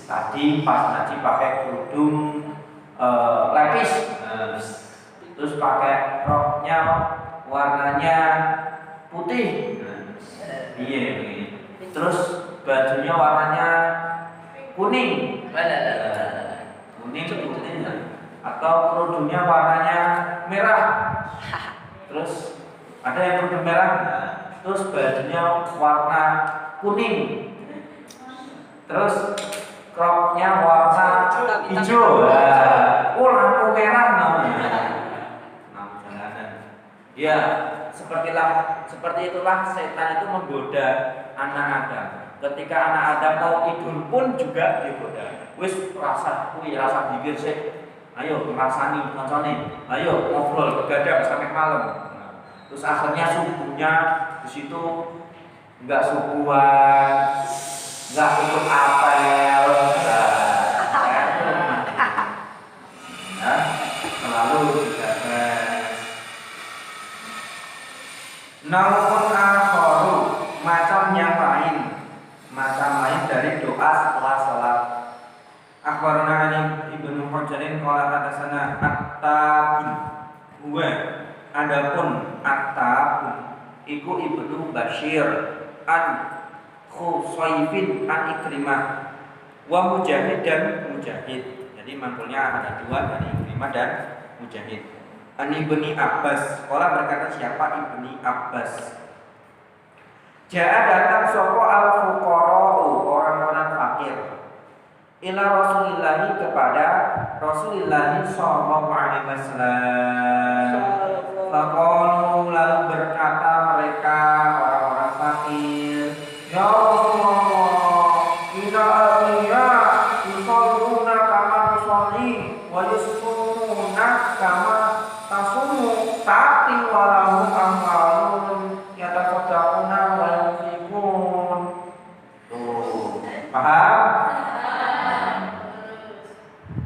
tadi pas ngaji pakai kerudung lepis, terus pakai roknya warnanya putih. Iya. Terus bajunya warnanya kuning. Kuning putih. Atau kerudungnya warnanya merah. Terus ada yang kerudung merah. Terus bajunya warna kuning. Terus roknya warna hijau. Lampu merah namanya. Ya, seperti itulah setan itu menggoda anak Adam. Ketika anak Adam mau tidur pun juga digoda. Wis rasa zikir sih. Ayo ngrasani kancane. Ayo ngobrol begadang sampai malam. Terus akhirnya subuhnya di situ enggak subuhan, enggak ikut apel. Selalu dijaga. Namun akharu, macam lain dari doa setelah salat. Akhbarana Ali Ibnu Hajarin qala hadatsana At-Tabun. Adapun At-Tabun iku Ibnu Bashir an Khusaifin an Ikrimah wa Mujahid dan Mujahid. Jadi manggulnya ada dua, dari Ikrimah dan Mujahid. An Ibni Abbas, orang berkata siapa Ibni Abbas? Ja'a datang sapa al-fuqara'u, orang-orang fakir. Ila Rasulillahi, kepada Rasulullah sallallahu alaihi wasallam. Faqalu lalu berkata mereka orang-orang fakir, ya Rasulullah, inna abiya yusalluna kama nusalli wa yusumuna kama tasumu tapi walau amwalun yatasaddaquna wa yunfikun. Tuh, paham?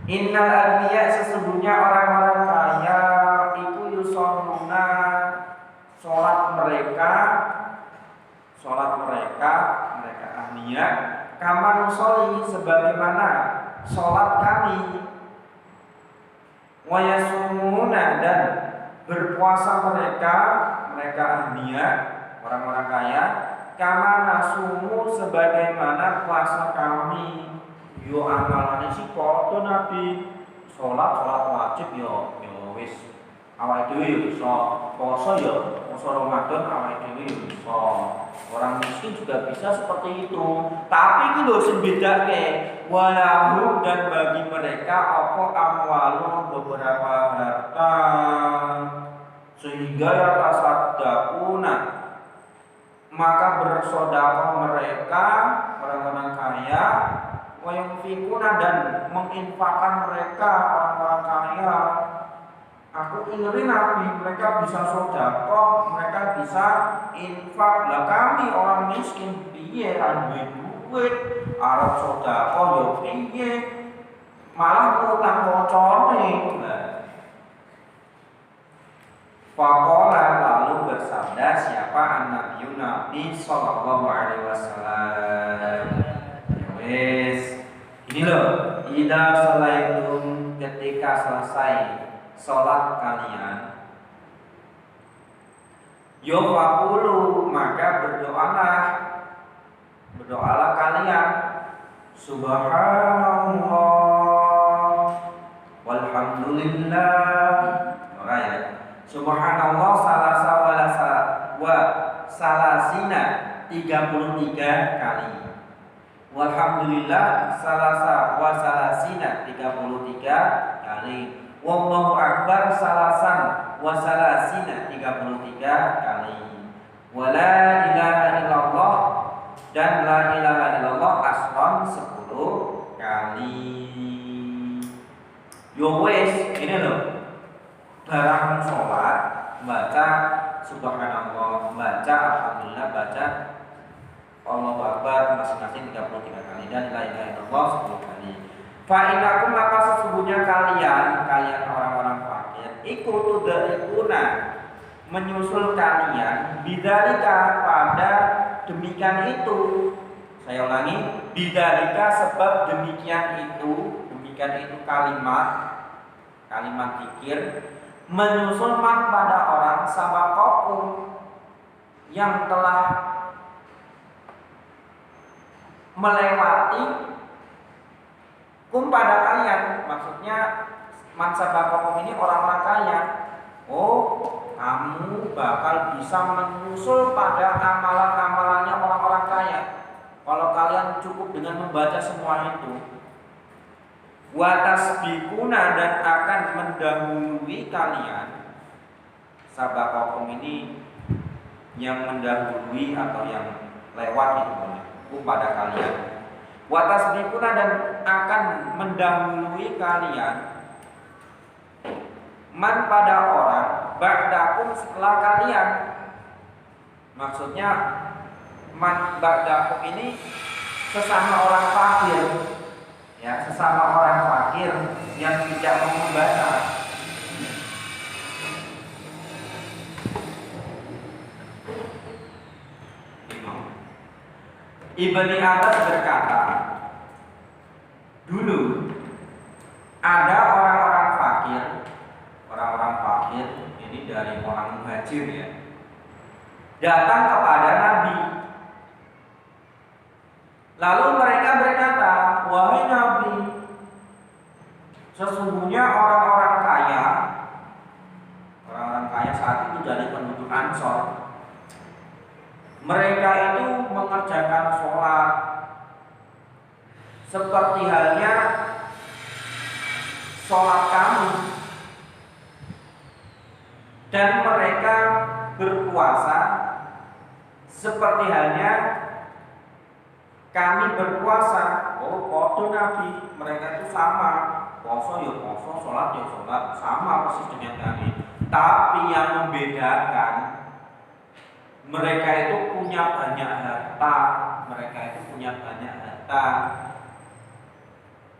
Innal abiya sesungguhnya orang-orang kaya itu yusalluna sholat mereka ahliya kama nusolli sebagaimana sholat kami, wa yasumuna dan berpuasa mereka ahliya orang-orang kaya kama nasumu sebagaimana puasa kami. Yo amalane sih padha Nabi, sholat wajib yo wis awake dhewe yo iso, poso Ramadan awake dhewe yo iso. Orang miskin juga bisa seperti itu. Tapi iki lho sing bedake walahu dan bagi mereka apa amwalun beberapa harta sehingga ya tasaddaquna maka bersedekah mereka orang-orang kaya wa yunfikuna dan menginfakkan mereka orang-orang kaya. Aku ingin Nabi mereka bisa sedekah, mereka bisa infak. Lah kami orang miskin piye ra duwe duit, arep sedekah yo piye? Malah utang kocone. Faqala lalu bersabda siapa Nabi sallallahu alaihi wasallam. Wes, ini loh, idza salaitum ketika selesai sholat kalian, yofakulu maka berdoalah kalian, subhanallah walhamdulillah, subhanallah salasa wa salasina 33 kali, walhamdulillah salasa wa salasina 33 kali, wallahu akbar salasan wa salasina 33 kali, wala ilaha illallah dan la ilaha illallah asron 10 kali. Yo wes ini loh, barang sholat baca subhanallah, baca alhamdulillah, baca Allahu akbar masing-masing 33 kali dan la ilaha illallah 10 kali. Fa'inakum maka sesungguhnya kalian orang-orang fakir ikut tudarikuna menyusul kalian bidzalika pada demikian itu. Saya ulangi, bidzalika sebab demikian itu kalimat zikir menyusul man pada orang sabaqakum yang telah melewati pada kalian, maksudnya mansabakakum ini orang-orang kaya. Oh, kamu bakal bisa menyusul pada amalan-amalannya orang-orang kaya kalau kalian cukup dengan membaca semua itu. Watasbikuna dan akan mendahului kalian. Sabakakum ini yang mendahului atau yang lewat itu pada kalian. Watasbikuna dan akan mendahului kalian man pada orang ba'dakum setelah kalian. Maksudnya man ba'dakum ini sesama orang fakir, ya, sesama orang fakir yang tidak mau membaca. Ibni Abbas berkata, dulu ada orang-orang fakir ini dari orang muhajir ya, datang kepada Nabi. Lalu mereka berkata, wahai Nabi, sesungguhnya orang-orang kaya saat itu dari penduduk Ansor, mereka itu mengerjakan sholat seperti halnya sholat kami. dan mereka berpuasa seperti halnya kami berpuasa. Oh, podo Nabi, mereka itu sama, poso ya poso, sholat ya sholat, sama persis dengan kami. Tapi yang membedakan, mereka itu punya banyak harta,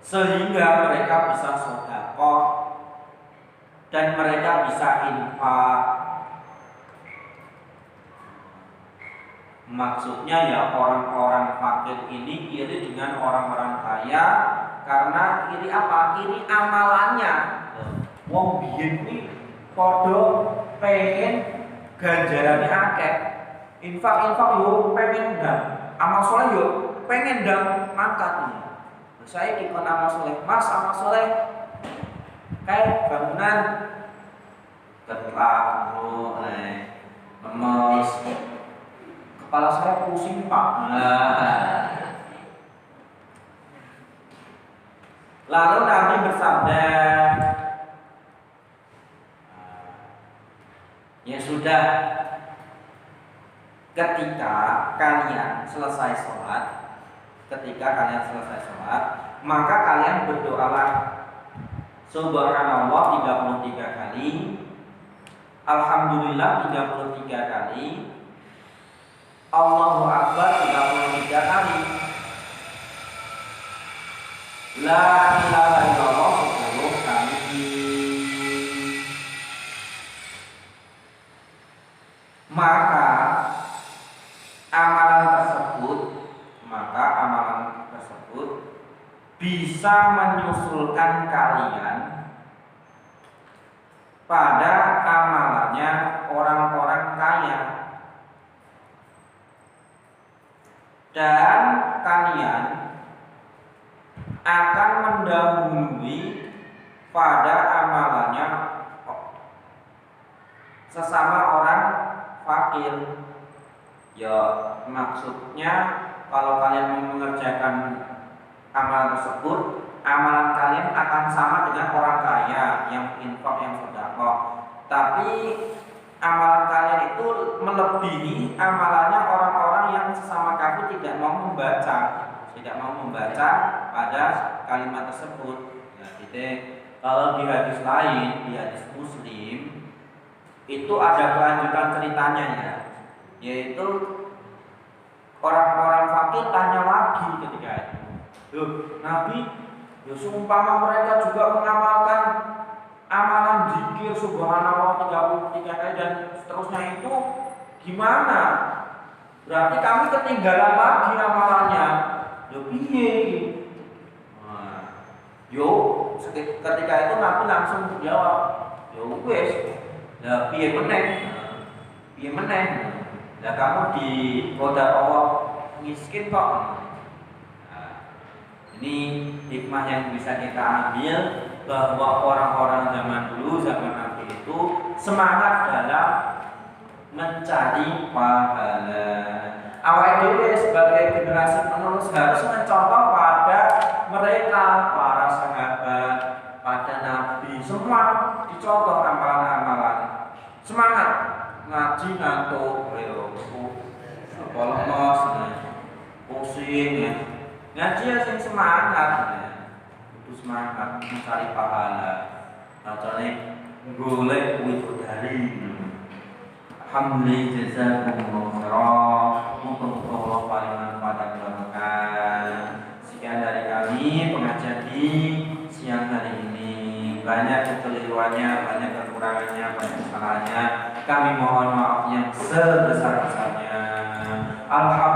sehingga mereka bisa sedekah dan mereka bisa infak. Maksudnya ya orang-orang fakir ini iri dengan orang-orang kaya karena iri apa? Iri amalannya. Wong biyen kuwi padha pengen ganjarane akeh. Infak-infak yo pengen ndang. Amal soleh yo pengen ndang mangkat. Saya ikut amal soleh. Mas amal soleh kayak bangunan ketlak lemes. Kepala saya pusing Pak. Lalu Nabi bersabda, ya sudah, ketika kalian selesai sholat, maka kalian berdoalah Subhanallah 33 kali, Alhamdulillah 33 kali, Allahu Akbar 33 kali, La ilaha illallah 10 kali. Maka amalan tersebut bisa menyusulkan kalian pada amalannya orang-orang kaya, dan kalian akan mendahului pada amalannya sesama orang fakir. Ya, maksudnya kalau kalian mengerjakan amalan tersebut, amalan kalian akan sama dengan orang kaya yang infak, yang sedekah. Tapi amalan kalian itu melebihi amalannya orang-orang yang sesama kafir tidak mau membaca pada kalimat tersebut. Nah, kalau di hadis lain, di hadis Muslim, itu ada kelanjutan ceritanya ya, yaitu orang-orang fakir tanya lagi ketika itu, loh Nabi, ya seumpama mereka juga mengamalkan amalan zikir subhanallah 33 kali dan seterusnya, itu gimana? Berarti kami ketinggalan lagi amalannya. Yo piye iki? Yo ketika itu Nabi langsung jawab, yo wis. Lah piye meneh? Lah kamu di kodar Allah miskin kok. Ini hikmah yang bisa kita ambil, bahwa orang-orang zaman dulu, zaman Nabi itu semangat dalam mencari pahala. Awake dhewe sebagai generasi penerus harus mencontoh pada mereka, para sahabat, pada Nabi. Semua dicontoh amalan-amalan. Semangat ngaji ngantuk, lemes, pusing ya. Ngaji sing semangat, itu semangat mencari pahala. Contohnya golek widodari. Alhamdulillah, jazakumullah khairan. Mudah-mudahan Allah paling manfaat barokah. Sekian dari kami pengajian di siang hari ini. Banyak kekeliruannya, banyak kekurangannya, banyak kesalahannya. Kami mohon maaf yang sebesar-besarnya. Alhamdulillah.